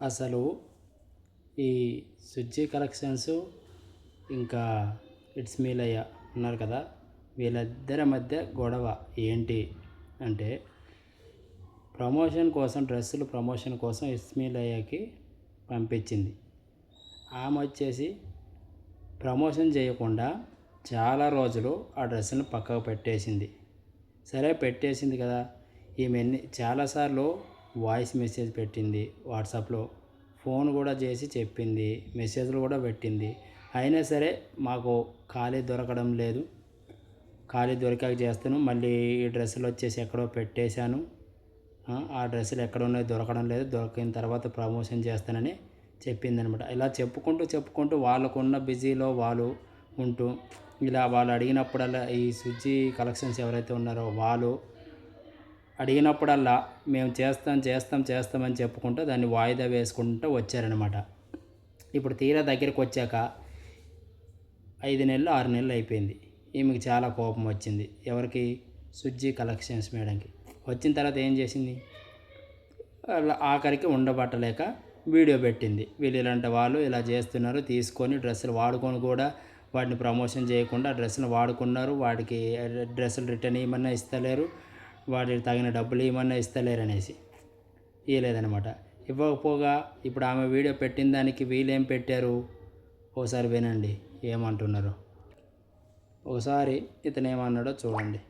అసలు ఈ సుజ్జి కలెక్షన్స్ ఇంకా ఇట్స్ మీలయ్య ఉన్నారు కదా, వీళ్ళిద్దరి మధ్య గొడవ ఏంటి అంటే ప్రమోషన్ కోసం, డ్రెస్సులు ప్రమోషన్ కోసం ఇట్స్ మీలయ్యకి పంపించింది. ఆమె వచ్చేసి ప్రమోషన్ చేయకుండా చాలా రోజులు ఆ డ్రెస్సులను పక్కకు పెట్టేసింది. సరే పెట్టేసింది కదా, ఈమె చాలాసార్లు వాయిస్ మెసేజ్ పెట్టింది, వాట్సాప్లో ఫోన్ కూడా చేసి చెప్పింది, మెసేజ్లు కూడా పెట్టింది. అయినా సరే మాకు ఖాళీ దొరకడం లేదు, ఖాళీ దొరికాక చేస్తాను, మళ్ళీ ఈ డ్రెస్సులు వచ్చేసి ఎక్కడో పెట్టేశాను, ఆ డ్రెస్సులు ఎక్కడ ఉన్నాయో దొరకడం లేదు, దొరికిన తర్వాత ప్రమోషన్ చేస్తానని చెప్పిందనమాట. ఇలా చెప్పుకుంటూ వాళ్ళకున్న బిజీలో వాళ్ళు ఉంటూ ఇలా వాళ్ళు అడిగినప్పుడల్లా ఈ సుజ్జి కలెక్షన్స్ ఎవరైతే ఉన్నారో వాళ్ళు అడిగినప్పుడల్లా మేము చేస్తామని చెప్పుకుంటూ దాన్ని వాయిదా వేసుకుంటూ వచ్చారనమాట. ఇప్పుడు తీరా దగ్గరికి వచ్చాక 5 నెలలు 6 నెలలు అయిపోయింది. ఈమెకి చాలా కోపం వచ్చింది. ఎవరికి? సుజ్జి కలెక్షన్స్ మేడంకి. వచ్చిన తర్వాత ఏం చేసింది? ఆఖరికి ఉండబట్టలేక వీడియో పెట్టింది. వీళ్ళు ఇలాంటి వాళ్ళు ఇలా చేస్తున్నారు, తీసుకొని డ్రెస్సులు వాడుకొని కూడా వాటిని ప్రమోషన్ చేయకుండా డ్రెస్సులు వాడుకున్నారు, వాడికి డ్రెస్సులు రిటర్న్ ఇవ్వమన్నా ఇస్తలేరు, వాటికి తగిన డబ్బులు ఇవ్వమన్నా ఇస్తలేరు అనేసి ఇవ్వలేదనమాట. ఇవ్వకపోగా ఇప్పుడు ఆమె వీడియో పెట్టిన దానికి వీళ్ళేం పెట్టారు ఒకసారి వినండి ఏమంటున్నారు. ఒకసారి ఇతను ఏమన్నాడో చూడండి.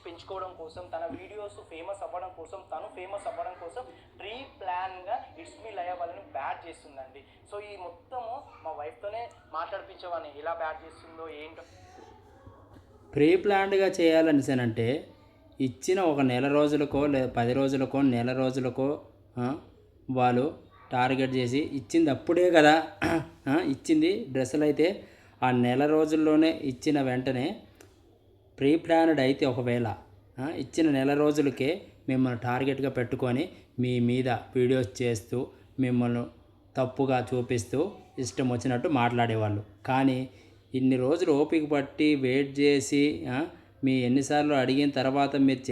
పెంచుకోవడం కోసం, తన వీడియోస్ ఫేమస్ అవ్వడం కోసం, తను ఫేమస్ అవ్వడం కోసం ప్రీ ప్లాన్గా ఇట్స్ మీ లయ వాళ్ళని బ్యాడ్ చేస్తుందండి. సో ఈ మొత్తము మా వైఫ్తోనే మాట్లాడిపించేవాడిని, ఎలా బ్యాడ్ చేస్తుందో ఏంటో. ప్రీ ప్లాన్డ్గా చేయాలనిసానంటే ఇచ్చిన ఒక నెల రోజులకో లేదా 10 రోజులకో నెల రోజులకో వాళ్ళు టార్గెట్ చేసి ఇచ్చింది అప్పుడే కదా ఇచ్చింది. డ్రెస్సులు అయితే ఆ నెల రోజుల్లోనే ఇచ్చిన వెంటనే ప్రీ ప్లాన్డ్ అయితే ఒకవేళ ఇచ్చిన నెల రోజులకే మిమ్మల్ని టార్గెట్గా పెట్టుకొని మీ మీద వీడియోస్ చేస్తూ మిమ్మల్ని తప్పుగా చూపిస్తూ ఇష్టం వచ్చినట్టు మాట్లాడేవాళ్ళు. కానీ ఇన్ని రోజులు ఓపిక పట్టి వెయిట్ చేసి మీ ఎన్నిసార్లు అడిగిన తర్వాత మీరు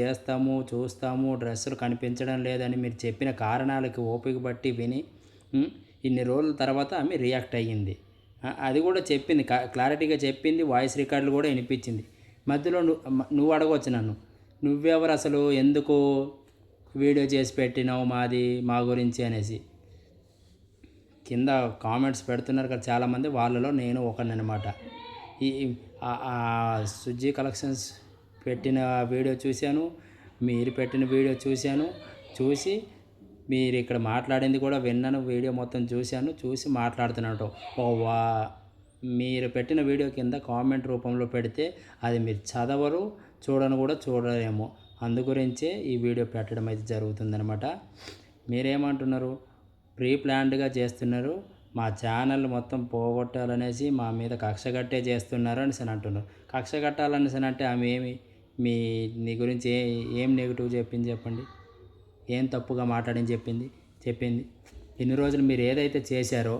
చూస్తాము డ్రెస్సులు కనిపించడం లేదని మీరు చెప్పిన కారణాలకి ఓపిక పట్టి విని ఇన్ని రోజుల తర్వాత ఆమె రియాక్ట్ అయ్యింది. అది కూడా చెప్పింది, క్లారిటీగా చెప్పింది, వాయిస్ రికార్డులు కూడా వినిపించింది. మధ్యలో నువ్వు అడగవచ్చు నన్ను, నువ్వెవరు అసలు, ఎందుకు వీడియో చేసి పెట్టినావు మా గురించి అనేసి. కింద కామెంట్స్ పెడుతున్నారు కదా చాలామంది, వాళ్ళలో నేను ఒకనమాట. ఈ సుజ్జి కలెక్షన్స్ పెట్టిన వీడియో చూశాను, మీరు పెట్టిన వీడియో చూసి మీరు ఇక్కడ మాట్లాడింది కూడా విన్నాను, వీడియో మొత్తం చూసి మాట్లాడుతున్నట్టు. మీరు పెట్టిన వీడియో కింద కామెంట్ రూపంలో పెడితే అది మీరు చదవరు, చూడరేమో, అందుగురించే ఈ వీడియో పెట్టడం అయితే జరుగుతుందనమాట. మీరేమంటున్నారు? ప్రీ ప్లాన్డ్గా చేస్తున్నారు, మా ఛానల్ మొత్తం పోగొట్టాలనేసి మా మీద కక్ష కట్టే చేస్తున్నారు అనేసి అంటున్నారు. కక్ష కట్టాలనేసి అంటే ఆమె నీ గురించి ఏం నెగిటివ్ చెప్పింది చెప్పండి, ఏం తప్పుగా మాట్లాడని చెప్పింది. ఇన్ని రోజులు మీరు ఏదైతే చేశారో,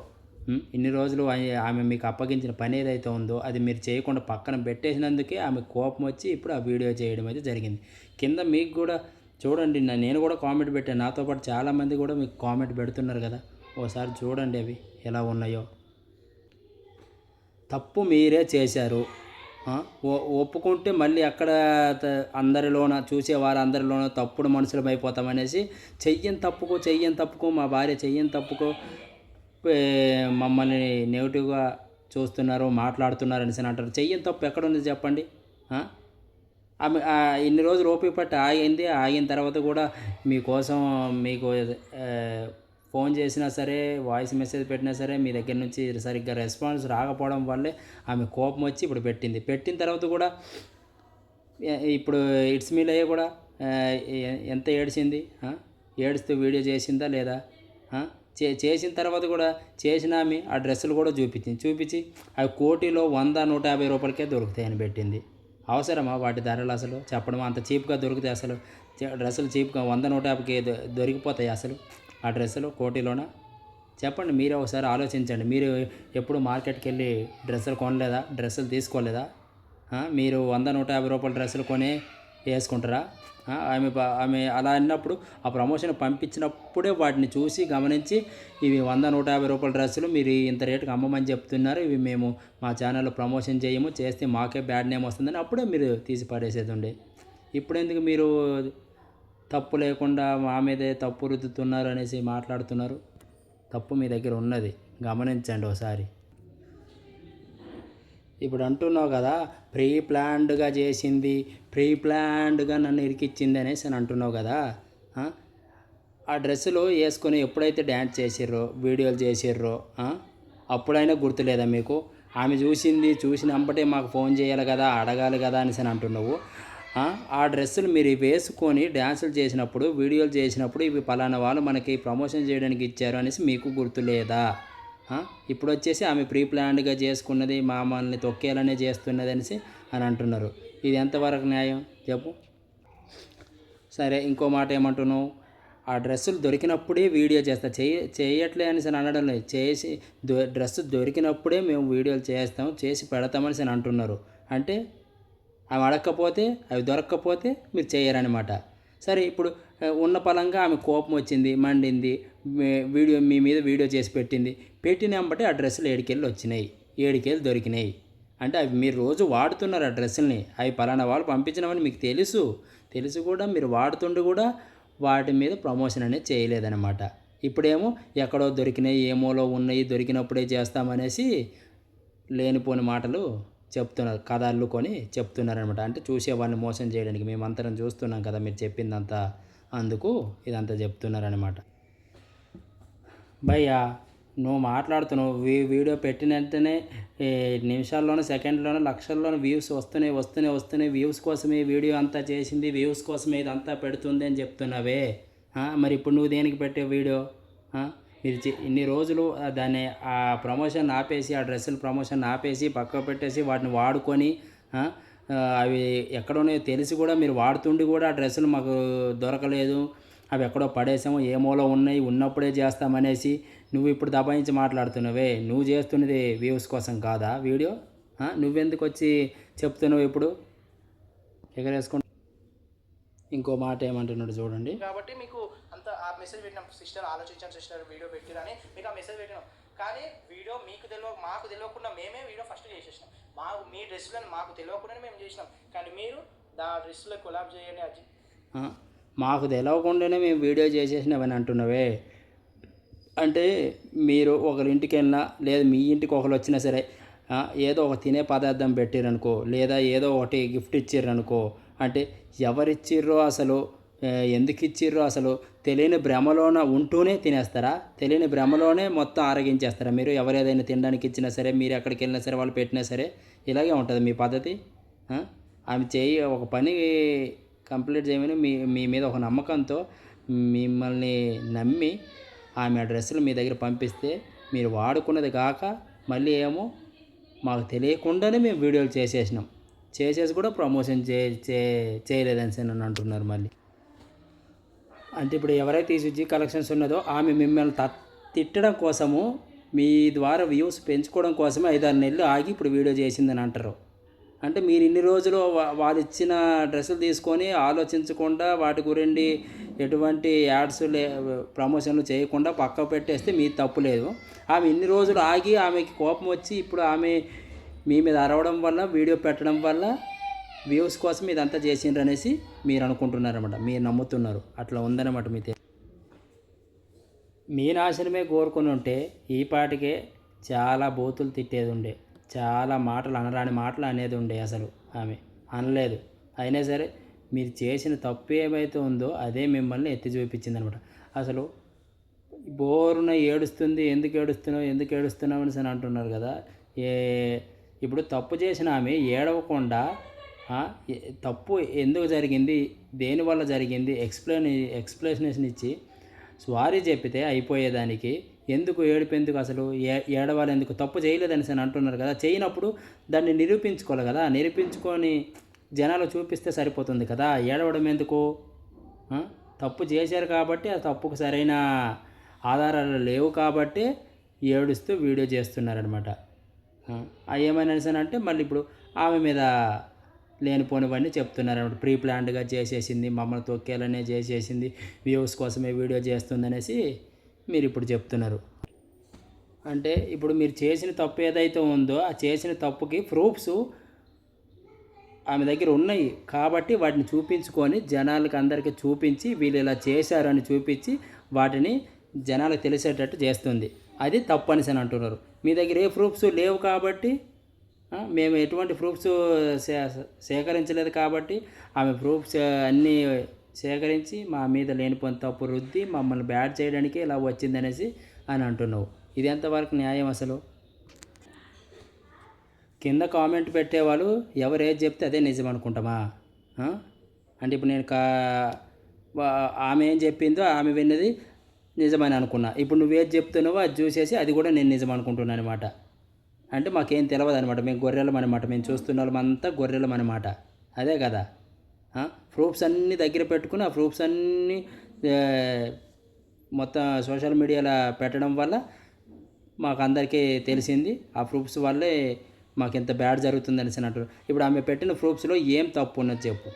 ఇన్ని రోజులు ఆమె మీకు అప్పగించిన పని ఏదైతే ఉందో అది మీరు చేయకుండా పక్కన పెట్టేసినందుకే ఆమె కోపం వచ్చి ఇప్పుడు ఆ వీడియో చేయడం అయితే జరిగింది. కింద మీకు కూడా చూడండి, నేను కూడా కామెంట్ పెట్టాను, నాతో పాటు చాలామంది కూడా మీకు కామెంట్ పెడుతున్నారు కదా, ఓసారి చూడండి అవి ఎలా ఉన్నాయో. తప్పు మీరే చేశారు, ఒప్పుకుంటే మళ్ళీ అక్కడ చూసేవారందరిలోన తప్పుడు మనుషులం అయిపోతామనేసి చెయ్యని తప్పుకు మా భార్య చెయ్యని తప్పుకు మమ్మల్ని నెగిటివ్గా చూస్తున్నారు, మాట్లాడుతున్నారు అనేసి అంటారు. చెయ్యని తప్పు ఎక్కడుంది చెప్పండి? ఆమె ఇన్ని రోజులు ఓపిక పట్టి ఆగిన తర్వాత కూడా మీకోసం మీకు ఫోన్ చేసినా సరే, వాయిస్ మెసేజ్ పెట్టినా సరే మీ దగ్గర నుంచి సరిగ్గా రెస్పాన్స్ రాకపోవడం వల్లే ఆమె కోపం వచ్చి ఇప్పుడు పెట్టిన తర్వాత కూడా ఇప్పుడు ఇట్స్ మీ లయ కూడా ఎంత ఏడ్చింది, ఏడుస్తూ వీడియో చేసిందా లేదా? చేసిన తర్వాత కూడా చేసిన ఆమె ఆ డ్రెస్సులు కూడా చూపించి అవి కోటిలో 100-150 రూపాయలకే దొరుకుతాయని పెట్టింది. అవసరమా వాటి ధరలు అసలు చెప్పడం? అంత చీప్గా దొరుకుతాయి అసలు డ్రెస్సులు? చీప్గా 100-150కి దొరికిపోతాయి అసలు ఆ డ్రెస్సులు కోటిలోన? చెప్పండి, మీరే ఒకసారి ఆలోచించండి. మీరు ఎప్పుడు మార్కెట్కి వెళ్ళి డ్రెస్సులు కొనలేదా, డ్రెస్సులు తీసుకోలేదా? మీరు 100-150 రూపాయల డ్రెస్సులు కొని వేసుకుంటారా? ఆమె అలా అన్నప్పుడు ఆ ప్రమోషన్ పంపించినప్పుడే వాటిని చూసి గమనించి ఇవి 100-150 రూపాయల డ్రెస్సులు మీరు ఇంత రేటుకి అమ్మమని చెప్తున్నారు, ఇవి మేము మా ఛానల్లో ప్రమోషన్ చేయము, చేస్తే మాకే బ్యాడ్ నేమ్ వస్తుందని అప్పుడే మీరు తీసి పడేసేది ఉండే. ఇప్పుడు ఎందుకు మీరు తప్పు లేకుండా మా మీదే తప్పు రుద్దుతున్నారు అనేసి మాట్లాడుతున్నారు? తప్పు మీ దగ్గర ఉన్నది, గమనించండి ఒకసారి. ఇప్పుడు అంటున్నావు కదా, ప్రీ ప్లాన్డ్గా చేసింది, ప్రీ ప్లాన్డ్గా నన్ను ఇరికిచ్చింది అనేసి అని అంటున్నావు కదా. ఆ డ్రెస్సులు వేసుకొని ఎప్పుడైతే డ్యాన్స్ చేసిర్రో, వీడియోలు చేసిర్రో అప్పుడైనా గుర్తులేదా మీకు? ఆమె చూసినంబటే మాకు ఫోన్ చేయాలి కదా, అడగాలి కదా అనేసి అని అంటున్నావు. ఆ డ్రెస్సులు మీరు వేసుకొని డ్యాన్సులు చేసినప్పుడు, వీడియోలు చేసినప్పుడు ఇవి పలానా వాళ్ళు మనకి ప్రమోషన్ చేయడానికి ఇచ్చారు అనేసి మీకు గుర్తులేదా? ఇప్పుడు వచ్చేసి ఆమె ప్రీ ప్లాన్డ్గా చేసుకున్నది, మమ్మల్ని తొక్కేయాలనే చేస్తున్నది అనేసి అని అంటున్నారు. ఇది ఎంతవరకు న్యాయం చెప్పు? సరే, ఇంకో మాట ఏమంటున్నావు? ఆ డ్రెస్సులు దొరికినప్పుడే వీడియో చేస్తా, చేయట్లే అనేసి అని అనడం లేదు, చేసి డ్రెస్సు దొరికినప్పుడే మేము వీడియోలు చేస్తాం, చేసి పెడతామనేసి అని అంటున్నారు. అంటే అవి అడగకపోతే, అవి దొరకకపోతే మీరు చేయరనమాట. సరే, ఇప్పుడు ఉన్న పలంగా ఆమె కోపం వచ్చింది, మండింది, మీ మీద వీడియో చేసి పెట్టినంబట్టి ఆ డ్రెస్సులు 7 వచ్చినాయి, 7 దొరికినాయి. అంటే అవి మీరు రోజు వాడుతున్నారు ఆ డ్రెస్సుల్ని, అవి పలానా వాళ్ళు పంపించినవని మీకు తెలుసు కూడా మీరు వాడుతుండి కూడా వాటి మీద ప్రమోషన్ అనేది చేయలేదన్నమాట. ఇప్పుడేమో ఎక్కడో దొరికినాయి, ఏమోలో ఉన్నాయి, దొరికినప్పుడే చేస్తామనేసి లేనిపోని మాటలు చెప్తున్నారు, కథ అల్లుకొని చెప్తున్నారనమాట. అంటే చూసేవాళ్ళని మోసం చేయడానికి మేమంతరం చూస్తున్నాం కదా మీరు చెప్పిందంతా, అందుకు ఇదంతా చెప్తున్నారనమాట. భయ్యా, నువ్వు మాట్లాడుతున్నావు, వీడియో పెట్టిన వెంటనే నిమిషాల్లోనూ సెకండ్లోనూ లక్షల్లోనూ వ్యూస్ వస్తున్నాయి, వ్యూస్ కోసమే వీడియో అంతా చేసింది, వ్యూస్ కోసమే ఇదంతా పెడుతుంది అని చెప్తున్నావే. మరి ఇప్పుడు నువ్వు దేనికి పెట్టే వీడియో? మీరు ఇన్ని రోజులు దాన్ని ఆ ప్రమోషన్ ఆపేసి, ఆ డ్రెస్సుల ప్రమోషన్ ఆపేసి పక్కకు పెట్టేసి వాటిని వాడుకొని అవి ఎక్కడోనే తెలిసి కూడా మీరు వాడుతుండి కూడా ఆ డ్రెస్సులు మాకు దొరకలేదు, అవి ఎక్కడో పడేసాము, ఏమోలో ఉన్నాయి, ఉన్నప్పుడే చేస్తామనేసి నువ్వు ఇప్పుడు దబాయించి మాట్లాడుతున్నావే. నువ్వు చేస్తున్నది వ్యూస్ కోసం కాదా వీడియో? నువ్వెందుకు వచ్చి చెప్తున్నావు ఇప్పుడు ఎగరేసుకుంటా? ఇంకో మాట ఏమంటున్నాడు చూడండి. కాబట్టి మీకు అంత ఆ మెసేజ్ పెట్టినాం, సిస్టర్ ఆలోచించాను సిస్టర్ వీడియో పెట్టిరని మీకు ఆ మెసేజ్ పెట్టినాం. కానీ వీడియో మాకు తెలియకుండా మేమే వీడియో ఫస్ట్ చేసేసినాం. మీ డ్రెస్సులను మాకు తెలియకుండానే మేము చేసినాం, కానీ మీరు డ్రెస్సులో కొలాబ్ చేయండి అది మాకు తెలియకుండానే మేము వీడియో చేసేసినామని అంటున్నావే. అంటే మీరు ఒకరి ఇంటికి వెళ్ళినా, లేదా మీ ఇంటికి ఒకరు వచ్చినా సరే, ఏదో ఒక తినే పదార్థం పెట్టిరనుకో, లేదా ఏదో ఒకటి గిఫ్ట్ ఇచ్చిర్రనుకో, అంటే ఎవరిచ్చిర్రో అసలు, ఎందుకు ఇచ్చిర్రో అసలు తెలియని భ్రమలోన ఉంటూనే తినేస్తారా? తెలియని భ్రమలోనే మొత్తం ఆరగించేస్తారా మీరు? ఎవరు ఏదైనా తినడానికి ఇచ్చినా సరే, మీరు ఎక్కడికి వెళ్ళినా సరే, వాళ్ళు పెట్టినా సరే ఇలాగే ఉంటుంది మీ పద్ధతి. ఆమె ఒక పని కంప్లీట్ చేయమని మీ మీద ఒక నమ్మకంతో మిమ్మల్ని నమ్మి ఆమె డ్రెస్సులు మీ దగ్గర పంపిస్తే మీరు వాడుకున్నది కాక మళ్ళీ ఏమో మాకు తెలియకుండానే మేము వీడియోలు చేసేసి కూడా ప్రమోషన్ చేయలేదని నన్ను అంటున్నారు మళ్ళీ. అంటే ఇప్పుడు ఎవరైతే ఈ సుజీ కలెక్షన్స్ ఉన్నదో ఆమె మిమ్మల్ని తిట్టడం కోసము, మీ ద్వారా వ్యూస్ పెంచుకోవడం కోసమే 5-6 నెలలు ఆగి ఇప్పుడు వీడియో చేసిందని అంటారు. అంటే మీరు ఇన్ని రోజులు వాళ్ళు ఇచ్చిన డ్రెస్సులు తీసుకొని ఆలోచించకుండా వాటి గురించి ఎటువంటి యాడ్స్ ప్రమోషన్లు చేయకుండా పక్కకు పెట్టేస్తే మీ తప్పు లేదు. ఆమె ఇన్ని రోజులు ఆగి ఆమెకి కోపం వచ్చి ఇప్పుడు ఆమె మీ మీద అరవడం వల్ల, వీడియో పెట్టడం వల్ల వ్యూస్ కోసం ఇదంతా చేసిండ్రు అనేసి మీరు అనుకుంటున్నారన్నమాట, మీరు నమ్ముతున్నారు. అట్లా ఉందన్నమాట. మీ నాశనమే కోరుకుని ఉంటే ఈ పాటికే చాలా బూతులు తిట్టేది ఉండే, చాలా మాటలు అనరాని మాటలు అనేది ఉండే. అసలు ఆమె అనలేదు, అయినా సరే మీరు చేసిన తప్పు ఏమైతే ఉందో అదే మిమ్మల్ని ఎత్తి చూపించింది అనమాట. అసలు బోరున ఏడుస్తుంది, ఎందుకు ఏడుస్తున్నావు అని అంటున్నారు కదా. ఇప్పుడు తప్పు చేసిన ఆమె ఏడవకుండా తప్పు ఎందుకు జరిగింది, దేనివల్ల జరిగింది ఎక్స్ప్లెనేషన్ ఇచ్చి సారీ చెప్పితే అయిపోయేదానికి ఎందుకు ఏడుపెందుకు, అసలు ఏడవాలి ఎందుకు? తప్పు చేయలేదని అంటున్నారు కదా. చేయనప్పుడు దాన్ని నిరూపించుకోవాలి కదా, నిరూపించుకొని జనాలు చూపిస్తే సరిపోతుంది కదా, ఏడవడం ఎందుకు? తప్పు చేశారు కాబట్టి ఆ తప్పుకు సరైన ఆధారాలు లేవు కాబట్టి ఏడుస్తూ వీడియో చేస్తున్నారనమాట. ఏమైనా అంటే మళ్ళీ ఇప్పుడు ఆమె మీద లేనిపోనివన్నీ చెప్తున్నారు అన్నమాట. ప్రీ ప్లాన్డ్గా చేసేసింది, మమ్మల్ని తొక్కేయాలనే చేసేసింది, వ్యూస్ కోసమే వీడియో చేస్తుందనేసి మీరు ఇప్పుడు చెప్తున్నారు. అంటే ఇప్పుడు మీరు చేసిన తప్పు ఏదైతే ఉందో ఆ చేసిన తప్పుకి ప్రూఫ్స్ ఆమె దగ్గర ఉన్నాయి కాబట్టి వాటిని చూపించుకొని జనాలకి అందరికీ చూపించి వీళ్ళు ఇలా చేశారని చూపించి వాటిని జనాలకు తెలిసేటట్టు చేస్తుంది. అది తప్పు అనేసి అని అంటున్నారు. మీ దగ్గర ఏ ప్రూఫ్స్ లేవు కాబట్టి మేము ఎటువంటి ప్రూఫ్స్ సేకరించలేదు కాబట్టి ఆమె ప్రూఫ్స్ అన్నీ సేకరించి మా మీద లేనిపోయిన తప్పు రుద్ది మమ్మల్ని బ్యాడ్ చేయడానికి ఇలా వచ్చిందనేసి అని అంటున్నావు. ఇది ఎంతవరకు న్యాయం అసలు? కింద కామెంట్ పెట్టేవాళ్ళు ఎవరు ఏది చెప్తే అదే నిజం అనుకుంటామా? అంటే ఇప్పుడు నేను ఆమె ఏం చెప్పిందో ఆమె విన్నది నిజమని అనుకున్నా. ఇప్పుడు నువ్వేది చెప్తున్నావో అది చూసేసి అది కూడా నేను నిజం అనుకుంటున్నాను అనమాట. అంటే మాకేం తెలియదు అనమాట. మేము గొర్రెలం అనమాట. మేము చూస్తున్న వాళ్ళమంతా గొర్రెలం అనమాట. అదే కదా. ప్రూఫ్స్ అన్నీ దగ్గర పెట్టుకుని ఆ ప్రూఫ్స్ అన్నీ మొత్తం సోషల్ మీడియాలో పెట్టడం వల్ల మాకు అందరికీ తెలిసింది. ఆ ప్రూఫ్స్ వల్లే మాకు ఇంత బ్యాడ్ జరుగుతుందని అంటారు. ఇప్పుడు ఆమె పెట్టిన ప్రూఫ్స్లో ఏం తప్పు ఉన్నది చెప్పు,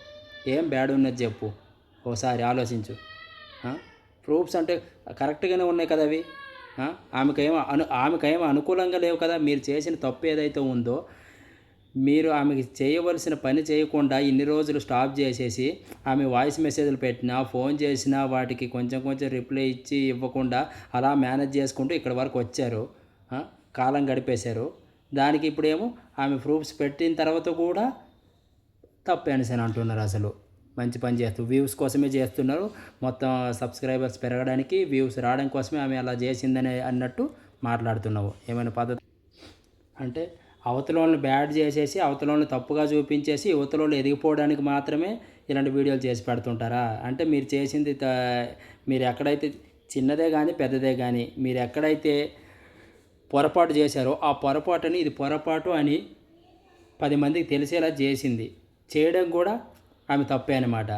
ఏం బ్యాడ్ ఉన్నది చెప్పు, ఒకసారి ఆలోచించు. ప్రూఫ్స్ అంటే కరెక్ట్గానే ఉన్నాయి కదా అవి. ఆమెకేమో అనుకూలంగా లేవు కదా. మీరు చేసిన తప్పు ఏదైతే ఉందో మీరు ఆమెకి చేయవలసిన పని చేయకుండా ఇన్ని రోజులు స్టాప్ చేసేసి ఆమె వాయిస్ మెసేజ్లు పెట్టినా ఫోన్ చేసినా వాటికి కొంచెం రిప్లై ఇచ్చి ఇవ్వకుండా అలా మేనేజ్ చేసుకుంటూ ఇక్కడ వరకు వచ్చారు, కాలం గడిపేశారు. దానికి ఇప్పుడేమో ఆమె ప్రూఫ్స్ పెట్టిన తర్వాత కూడా తప్పే అనేసి అంటున్నారు. అసలు మంచి పని చేస్తూ వ్యూస్ కోసమే చేస్తున్నారు. మొత్తం సబ్స్క్రైబర్స్ పెరగడానికి వ్యూస్ రావడం కోసమే ఆమె అలా చేసిందని అన్నట్టు మాట్లాడుతున్నావు. ఏమైనా పద్ధతి అంటే అవతలోళ్ళని బ్యాడ్ చేసేసి అవతలోళ్ళని తప్పుగా చూపించేసి యువతలోళ్ళు ఎదిగిపోవడానికి మాత్రమే ఇలాంటి వీడియోలు చేసి పెడుతుంటారా? అంటే మీరు చేసింది మీరు ఎక్కడైతే చిన్నదే కానీ పెద్దదే కానీ మీరు ఎక్కడైతే పొరపాటు చేశారో ఆ పొరపాటుని ఇది పొరపాటు అని 10 మందికి తెలిసేలా చేసింది. చేయడం కూడా ఆమె తప్పే అనమాట.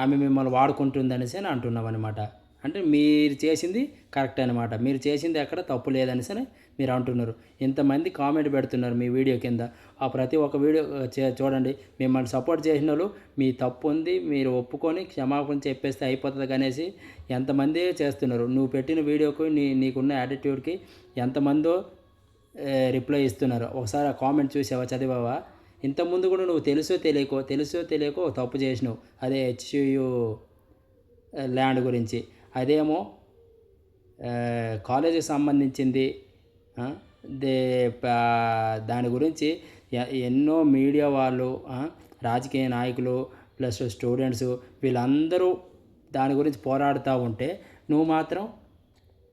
ఆమె మిమ్మల్ని వాడుకుంటుందనేసి అని అంటున్నాం అనమాట. అంటే మీరు చేసింది కరెక్ట్ అనమాట. మీరు చేసింది ఎక్కడ తప్పు లేదనేసి మీరు అంటున్నారు. ఇంతమంది కామెంట్ పెడుతున్నారు మీ వీడియో కింద. ఆ ప్రతి ఒక్క వీడియో చూడండి. మిమ్మల్ని సపోర్ట్ చేసిన వాళ్ళు మీ తప్పు ఉంది మీరు ఒప్పుకొని క్షమాపణ చెప్పేస్తే అయిపోతుంది అనేసి ఎంతమంది చేస్తున్నారు. నువ్వు పెట్టిన వీడియోకు నీకున్న యాటిట్యూడ్కి ఎంతమందో రిప్లై ఇస్తున్నారు. ఒకసారి ఆ కామెంట్ చూసావా, చదివావా? ఇంతకుముందు కూడా నువ్వు తెలుసో తెలియకో తప్పు చేసినావు. అదే హెచ్యు ల్యాండ్ గురించి. అదేమో కాలేజీకి సంబంధించింది. దాని గురించి ఎన్నో మీడియా వాళ్ళు, రాజకీయ నాయకులు ప్లస్ స్టూడెంట్స్ వీళ్ళందరూ దాని గురించి పోరాడుతూ ఉంటే నువ్వు మాత్రం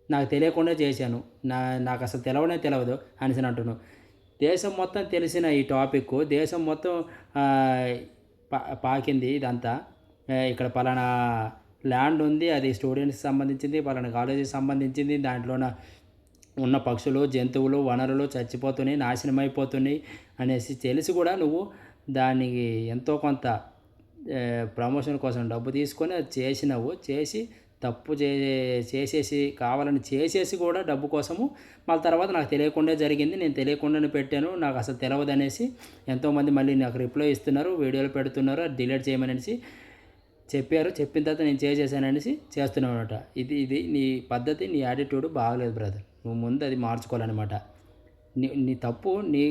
నాకు తెలియకుండా చేశాను, నాకు అసలు తెలియదు అనేసి అంటున్నావు. దేశం మొత్తం తెలిసిన ఈ టాపిక్ దేశం మొత్తం పాకింది ఇదంతా. ఇక్కడ పలానా ల్యాండ్ ఉంది, అది స్టూడెంట్స్కి సంబంధించింది, పలానా కాలేజీకి సంబంధించింది, దాంట్లోన ఉన్న పక్షులు జంతువులు వనరులు చచ్చిపోతున్నాయి, నాశనం అయిపోతున్నాయి అనేసి తెలిసి కూడా నువ్వు దానికి ఎంతో కొంత ప్రమోషన్ కోసం డబ్బు తీసుకొని అది చేసినావు. చేసి తప్పు చేసేసి కావాలని చేసేసి కూడా డబ్బు కోసము మళ్ళీ తర్వాత నాకు తెలియకుండా జరిగింది, నేను తెలియకుండానే పెట్టాను, నాకు అసలు తెలియదు అనేసి ఎంతోమంది మళ్ళీ నాకు రిప్లై ఇస్తున్నారు, వీడియోలు పెడుతున్నారు, డిలీట్ చేయమనేసి చెప్పారు. చెప్పిన తర్వాత నేను చేసేసాననేసి చేస్తున్నావు అనమాట. ఇది నీ పద్ధతి, నీ యాటిట్యూడ్ బాగలేదు బ్రదర్. నువ్వు ముందు అది మార్చుకోవాలన్నమాట. నీ తప్పు నీ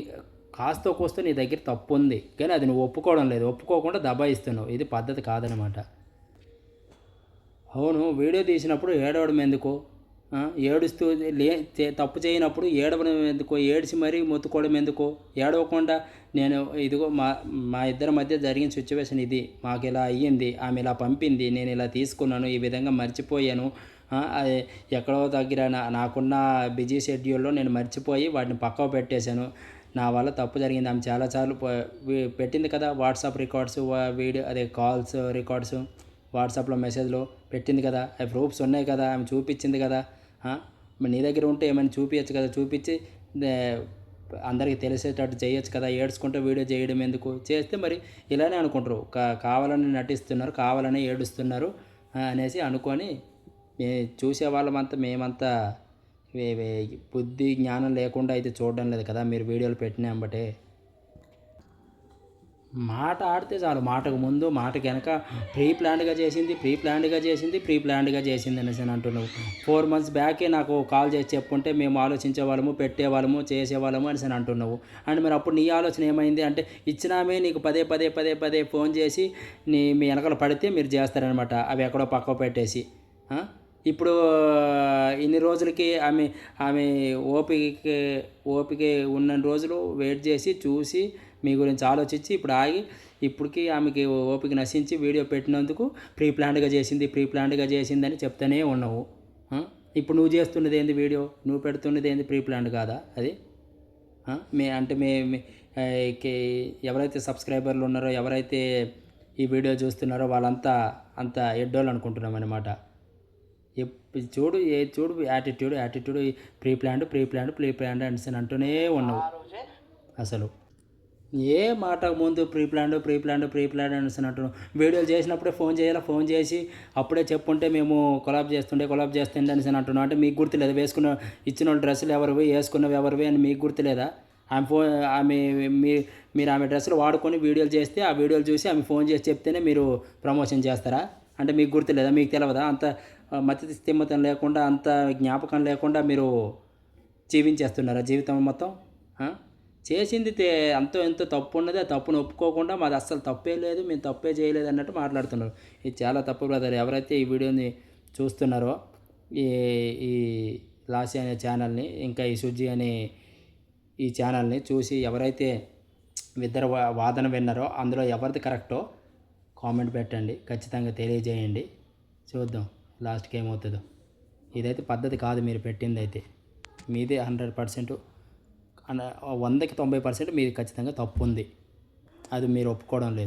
కాస్తో కోస్తో నీ దగ్గర తప్పు ఉంది కానీ అది నువ్వు ఒప్పుకోవడం లేదు. ఒప్పుకోకుండా దబాయిస్తున్నావు. ఇది పద్ధతి కాదనమాట. అవును, వీడియో తీసినప్పుడు ఏడవడం ఎందుకు? ఏడుస్తూ తప్పు చేయనప్పుడు ఏడవడం ఎందుకు? ఏడిసి మరీ మొత్తుకోవడం ఎందుకు? ఏడవకుండా నేను ఇదిగో మా ఇద్దరి మధ్య జరిగిన సిచ్యువేషన్ ఇది, మాకు ఇలా అయ్యింది, ఆమె ఇలా పంపింది, నేను ఇలా తీసుకున్నాను, ఈ విధంగా మర్చిపోయాను, ఎక్కడో దగ్గర నాకున్న బిజీ షెడ్యూల్లో నేను మర్చిపోయి వాటిని పక్కకు పెట్టేశాను, నా వల్ల తప్పు జరిగింది. ఆమె చాలాసార్లు పెట్టింది కదా వాట్సాప్ రికార్డ్స్, వీడియో అదే కాల్స్ రికార్డ్స్, వాట్సాప్లో మెసేజ్లో పెట్టింది కదా, అవి ప్రూఫ్స్ ఉన్నాయి కదా, ఆమె చూపించింది కదా. మరి నీ దగ్గర ఉంటే ఏమైనా చూపించచ్చు కదా, చూపించి అందరికీ తెలిసేటట్టు చేయొచ్చు కదా. ఏడ్చుకుంటూ వీడియో చేయడం ఎందుకు? చేస్తే మరి ఇలానే అనుకుంటారు, కావాలని నటిస్తున్నారు, కావాలని ఏడుస్తున్నారు అనేసి అనుకొని చూసే వాళ్ళమంతా మేమంతా బుద్ధి జ్ఞానం లేకుండా అయితే చూడడం లేదు కదా మీరు వీడియోలు పెట్టినా బట్టే. మాట ఆడితే చాలు, మాటకు ముందు మాటకి వెనక ప్రీ ప్లాన్డ్గా చేసింది అనేసి అని అంటున్నావు. 4 months బ్యాకే నాకు కాల్ చేసి చెప్పుంటే మేము ఆలోచించేవాళ్ళము, పెట్టేవాళ్ళము, చేసేవాళ్ళము అనేసి అని అంటున్నావు. అండ్ మరి అప్పుడు నీ ఆలోచన ఏమైంది అంటే ఇచ్చినామే నీకు పదే ఫోన్ చేసి మీ వెనకాల పడితే మీరు చేస్తారనమాట, అవి ఎక్కడో పక్క పెట్టేసి. ఇప్పుడు ఇన్ని రోజులకి ఆమె ఓపిక ఉన్న రోజులు వెయిట్ చేసి చూసి మీ గురించి ఆలోచించి ఇప్పుడు ఆగి ఇప్పటికి ఆమెకి ఓపిక నశించి వీడియో పెట్టినందుకు ప్రీ ప్లాన్డ్గా చేసిందని చెప్తానే ఉన్నావు. ఇప్పుడు నువ్వు చేస్తున్నది ఏంది, వీడియో నువ్వు పెడుతున్నది ఏంది, ప్రీ ప్లాన్డ్ కాదా అది? ఎవరైతే సబ్స్క్రైబర్లు ఉన్నారో, ఎవరైతే ఈ వీడియో చూస్తున్నారో వాళ్ళంతా అంత ఎడ్డోళ్ళు అనుకుంటున్నాం అనమాట. చూడు యాటిట్యూడ్ ప్రీ ప్లాన్డ్ అని అంటూనే ఉన్నావు. అసలు ఏ మాట ముందు ప్రీ ప్లాన్డ్ అని అంటున్నావు. వీడియోలు చేసినప్పుడే ఫోన్ చేసి అప్పుడే చెప్పుంటే మేము కొలాబ్ చేస్తుండే అని అంటున్నావు. అంటే మీకు గుర్తులేదు వేసుకున్న ఇచ్చిన వాళ్ళు డ్రెస్సులు ఎవరివి, వేసుకున్నవి ఎవరివి అని మీకు గుర్తులేదా? మీరు ఆమె డ్రెస్సులు వాడుకొని వీడియోలు చేస్తే ఆ వీడియోలు చూసి ఆమె ఫోన్ చేసి చెప్తేనే మీరు ప్రమోషన్ చేస్తారా? అంటే మీకు గుర్తులేదా, మీకు తెలియదా? అంత మతి స్థిమ్మతం లేకుండా, అంత జ్ఞాపకం లేకుండా మీరు జీవించేస్తున్నారా జీవితం మొత్తం? చేసింది అంతో ఎంతో తప్పు ఉన్నది, ఆ తప్పును ఒప్పుకోకుండా మాది అస్సలు తప్పే లేదు, మేము తప్పే చేయలేదు అన్నట్టు మాట్లాడుతున్నారు. ఇది చాలా తప్పు బ్రదర్. ఎవరైతే ఈ వీడియోని చూస్తున్నారో, ఈ లాసి అనే ఛానల్ని, ఇంకా ఈ సుజ్జి అనే ఈ ఛానల్ని చూసి ఎవరైతే ఇద్దరు వాదన విన్నారో అందులో ఎవరిది కరెక్టో కామెంట్ పెట్టండి, ఖచ్చితంగా తెలియజేయండి. చూద్దాం లాస్ట్కి ఏమవుతుందో. ఇదైతే పద్ధతి కాదు మీరు పెట్టింది అయితే. మీదే 100%, 100కి 90% మీది ఖచ్చితంగా తప్పు ఉంది, అది మీరు ఒప్పుకోవడం లేదు.